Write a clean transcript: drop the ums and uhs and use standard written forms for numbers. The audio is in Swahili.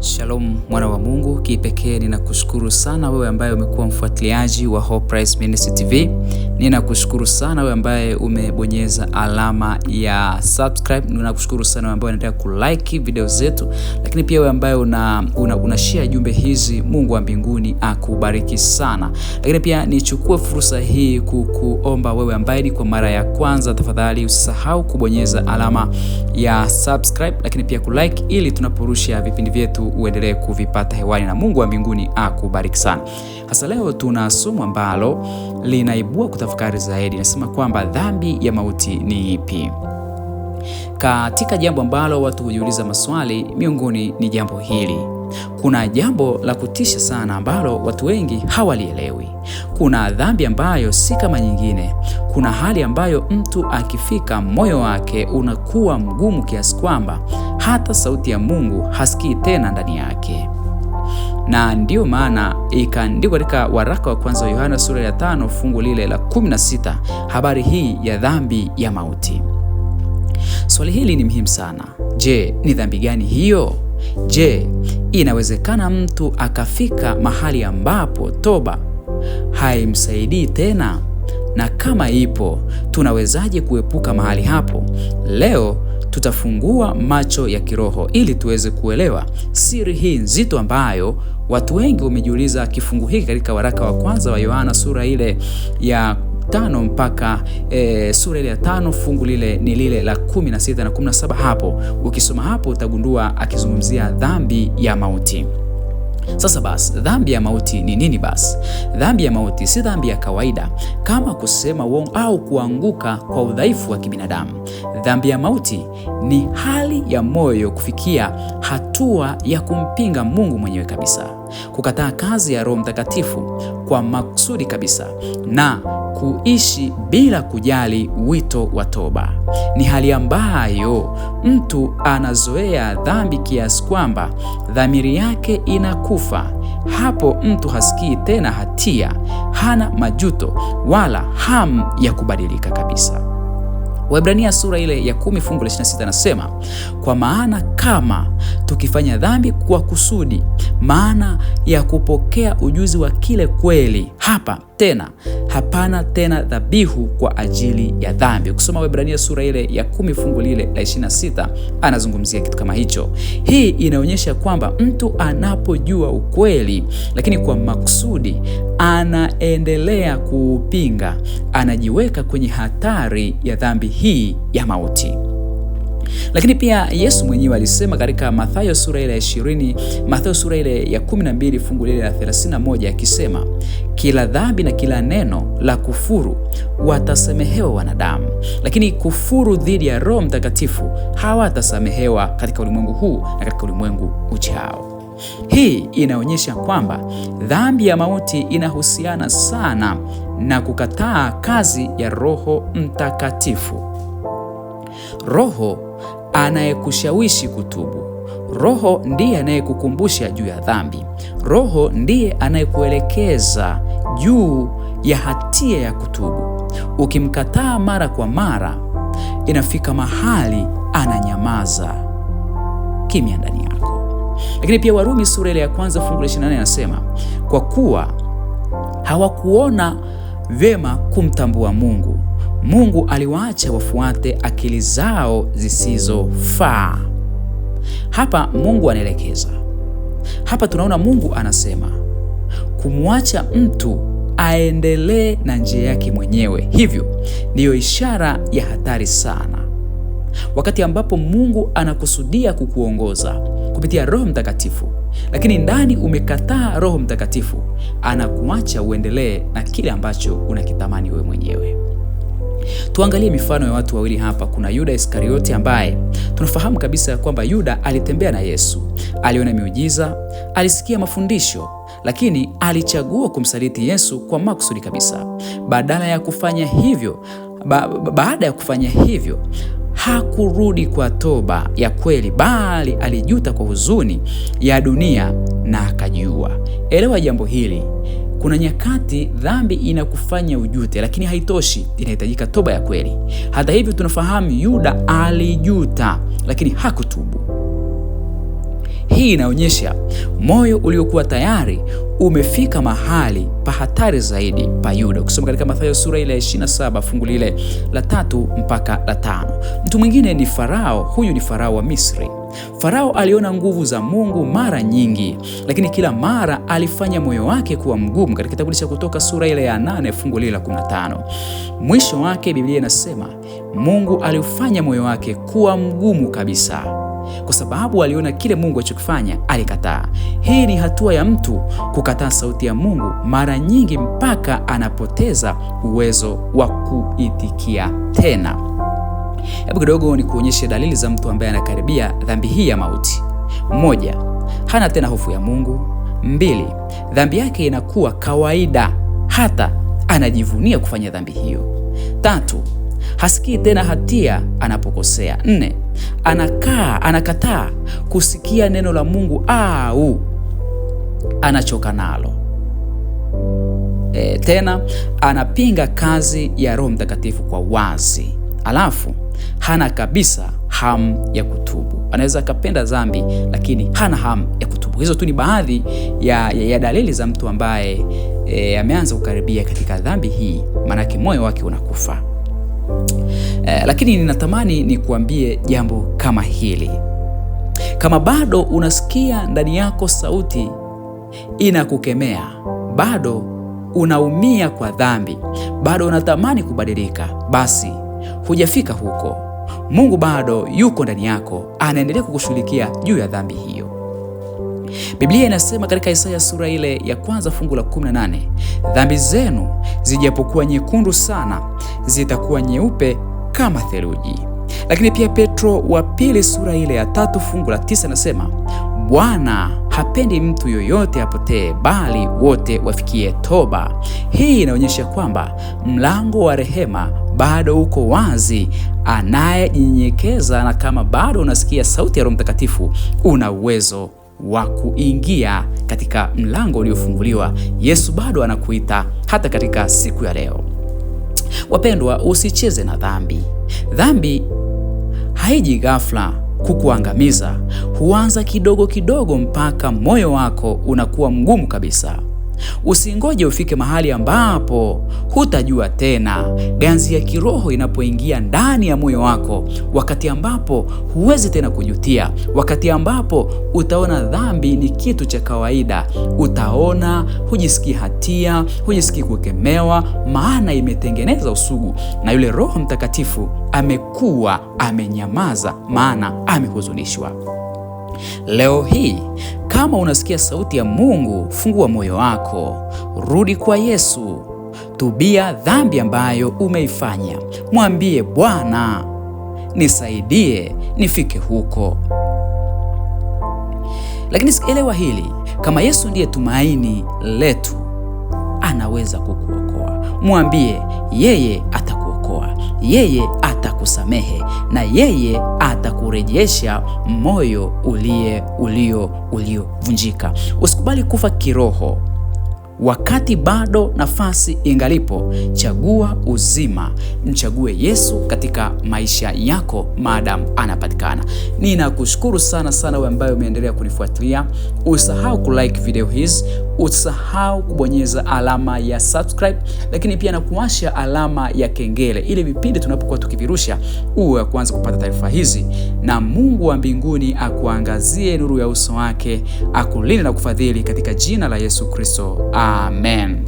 Shalom mwana wa Mungu, kipekee ninakushukuru sana wewe ambaye umekuwa mfuatiliaji wa Hope Price Ministry TV. Ninakushukuru sana wewe ambaye umebonyeza alama ya subscribe. Ninakushukuru sana wewe ambaye unaendelea kulike video zetu, lakini pia wewe ambaye una share jumbe hizi. Mungu wa mbinguni akubariki sana. Lakini pia nichukue fursa hii kukuomba wewe ambaye ni kwa mara ya kwanza, tafadhali usisahau kubonyeza alama ya subscribe, lakini pia kulike ili tunaporusha vipindi vyetu uendelee kuvipata hewani, na Mungu wa mbinguni akubariki sana. Hasa leo tuna somo ambalo linaibua kutafakari zaidi. Nasema kwamba dhambi ya mauti ni ipi? Katika jambo ambalo watu hujiuliza maswali, miongoni ni jambo hili. Kuna jambo la kutisha sana ambalo watu wengi hawalielewi. Kuna dhambi ambayo si kama nyingine. Kuna hali ambayo mtu akifika, moyo wake unakuwa mgumu kiasi kwamba hata sauti ya Mungu hasikii tena ndani yake. Na ndiyo maana ikaandikwa katika waraka wa kwanza wa Yohana sura ya 5 fungu lile la 16 habari hii ya dhambi ya mauti. Swali hili ni muhimu sana. Je, ni dhambi gani hiyo? Je, inawezekana mtu akafika mahali ambapo toba haimsaidii tena? Na kama ipo, tunawezaje kuepuka mahali hapo? Leo tutafungua macho ya kiroho ili tuweze kuelewa siri hii nzito ambayo watu wengi wamejiuliza. Kifungu hiki katika waraka wa kwanza wa Yohana sura ile ya 5 mpaka sura ile ya 5 fungu lile ni lile la 16 na 17. Hapo ukisoma hapo utagundua akizungumzia dhambi ya mauti. Sasa basi, dhambi ya mauti ni nini basi? Dhambi ya mauti si dhambi ya kawaida kama kusema uongo au kuanguka kwa udhaifu wa kibinadamu. Dhambi ya mauti ni hali ya moyo kufikia hatua ya kumpinga Mungu mwenyewe kabisa, kukataa kazi ya Roho Mtakatifu kwa makusudi kabisa, na kuishi bila kujali wito wa toba. Ni hali ambayo mtu anazoea dhambi kiasi kwamba dhamiri yake inakufa. Hapo mtu hasikii tena hatia, hana majuto wala hamu ya kubadilika kabisa. Waebrania sura ile ya 10 fungu la 26 nasema, kwa maana kama tukifanya dhambi kwa kusudi, maana ya kupokea ujuzi wa kile kweli, hapana tena dhabihu kwa ajili ya dhambi. Ukisoma Waebrania sura ile ya 10 fungu lile la 26 anazungumzia kitu kama hicho. Hii inaonyesha kwamba mtu anapojua ukweli lakini kwa makusudi anaendelea kuupinga, anajiweka kwenye hatari ya dhambi hii ya mauti. Lakini pia Yesu mwenyewe alisema katika Mathayo sura ile ya 20, Mathayo sura ile ya 12 fungu lile la 31 akisema, kila dhambi na kila neno la kufuru watasamehewa wanadamu, lakini kufuru dhidi ya Roho Mtakatifu hawatasamehewa katika ulimwengu huu na katika ulimwengu ujao. Hii inaonyesha kwamba dhambi ya mauti inahusiana sana na kukataa kazi ya Roho Mtakatifu. Roho anayekushawishi kutubu. Roho ndiye anayekukumbusha juu ya dhambi. Roho ndiye anayekuelekeza juu ya hatia ya kutubu. Ukimkataa mara kwa mara, inafika mahali ananyamaza kimya ndani yako. Lakini pia Warumi sura ile ya 1 fungu la 24 anasema, kwa kuwa hawakuona vyema kumtambua Mungu, Mungu aliwaacha wafuate akili zao zisizofaa. Hapa Mungu anaelekeza. Hapa tunaona Mungu anasema kumwacha mtu aendelee na njia yake mwenyewe. Hivyo ndiyo ishara ya hatari sana. Wakati ambapo Mungu anakusudia kukuongoza kupitia Roho Mtakatifu, lakini ndani umekataa Roho Mtakatifu, anakuacha uendelee na kile ambacho unakitamani wewe mwenyewe. Tuangalie mifano ya watu wawili hapa. Kuna Yuda Iskarioti ambaye tunafahamu kabisa ya kwamba Yuda alitembea na Yesu, aliona miujiza, alisikia mafundisho, lakini alichagua kumsaliti Yesu kwa makusudi kabisa. Baada ya kufanya hivyo hakurudi kwa toba ya kweli, bali alijuta kwa huzuni ya dunia na akajiua. Elewa jambo hili. Kuna nyakati dhambi inakufanya ujute, lakini haitoshi, inahitajika toba ya kweli. Hata hivyo tunafahamu Yuda alijuta, lakini hakutubu. Hii inaonyesha moyo uliokuwa tayari umefika mahali pa hatari zaidi pa Yuda. Ukisoma katika Mathayo sura ile ya 27 fungu lile la 3 mpaka la 5. Mtu mwingine ni Farao. Huyu ni Farao wa Misri. Farao aliona nguvu za Mungu mara nyingi, lakini kila mara alifanya moyo wake kuwa mgumu. Katika kitabu cha Kutoka sura ile ya 8 fungu lile la 15. Mwisho wake Biblia inasema Mungu aliufanya moyo wake kuwa mgumu kabisa. Kwa sababu aliona kile Mungu alichokifanya, alikataa. Hii ni hatua ya mtu kukataa sauti ya Mungu mara nyingi mpaka anapoteza uwezo wa kuitikia tena. Hebu kidogo ni kuonyeshe dalili za mtu ambaye anakaribia dhambi hii ya mauti. 1. Hana tena hofu ya Mungu. 2. Dhambi yake inakuwa kawaida, hata anajivunia kufanya dhambi hiyo. 3. Hasikii tena hatia anapokosea. 4. Anakataa kusikia neno la Mungu au anachoka nalo. Tena anapinga kazi ya Roho Mtakatifu kwa wazi. Alafu hana kabisa hamu ya kutubu. Anaweza akapenda dhambi lakini hana hamu ya kutubu. Hizo tu ni baadhi ya dalili za mtu ambaye ameanza kukaribia katika dhambi hii, maana moyo wake unakufa. Lakini ninatamani nikuambie jambo kama hili. Kama bado unasikia ndani yako sauti inakukemea, bado unaumia kwa dhambi, bado unatamani kubadilika, basi hujafika huko. Mungu bado yuko ndani yako, anaendelea kukushughulikia juu ya dhambi hiyo. Biblia inasema katika Isaya sura ile ya 1 fungu la 18, dhambi zenu zijapokuwa nyekundu sana, zitakuwa nyeupe kama theluji. Lakini pia Petro wa pili sura ile ya 3 fungu la 9 nasema, Bwana hapendi mtu yoyote apotee, bali wote wafikie toba. Hii inaonyesha kwamba mlango wa rehema bado uko wazi, anayenyenyekeza, na kama bado unasikia sauti ya Roho Mtakatifu, una uwezo wa kuingia katika mlango uliofunguliwa. Yesu bado anakuita hata katika siku ya leo. Wapendwa, usicheze na dhambi. Dhambi haiji ghafla kukuangamiza. Huanza kidogo kidogo mpaka moyo wako unakuwa mgumu kabisa. Usingoje ufike mahali ambapo hutajua tena. Ganzi ya kiroho inapoingia ndani ya moyo wako, wakati ambapo huwezi tena kujutia, wakati ambapo utaona dhambi ni kitu cha kawaida, utaona hujisikii hatia, hujisikii kukemewa, maana imetengeneza usugu, na yule Roho Mtakatifu amekuwa amenyamaza, maana amehuzunishwa. Leo hii kama unasikia sauti ya Mungu, fungua moyo wako, rudi kwa Yesu, tubia dhambi ambayo umeifanya, mwambie Bwana, nisaidie nifike huko. Lakini elewa hili, kama Yesu ndiye tumaini letu, anaweza kukuokoa. Mwambie yeye atakuokoa, yeye atakusamehe, na yeye atakurejesha moyo uliovunjika. Usikubali kufa kiroho wakati bado nafasi ingalipo. Chagua uzima, mchague Yesu katika maisha yako maadamu anapatikana. Ninakushukuru sana wewe ambaye umeendelea kunifuatilia. Usahau kulike video hizi, usahau kubonyeza alama ya subscribe, lakini pia na kuwasha alama ya kengele ili vipindi tunapokuwa tukivirusha uwe kwanza kupata taarifa hizi. Na Mungu wa mbinguni akuangazie nuru ya uso wake, akulinde na kufadhili katika jina la Yesu Kristo. Amen.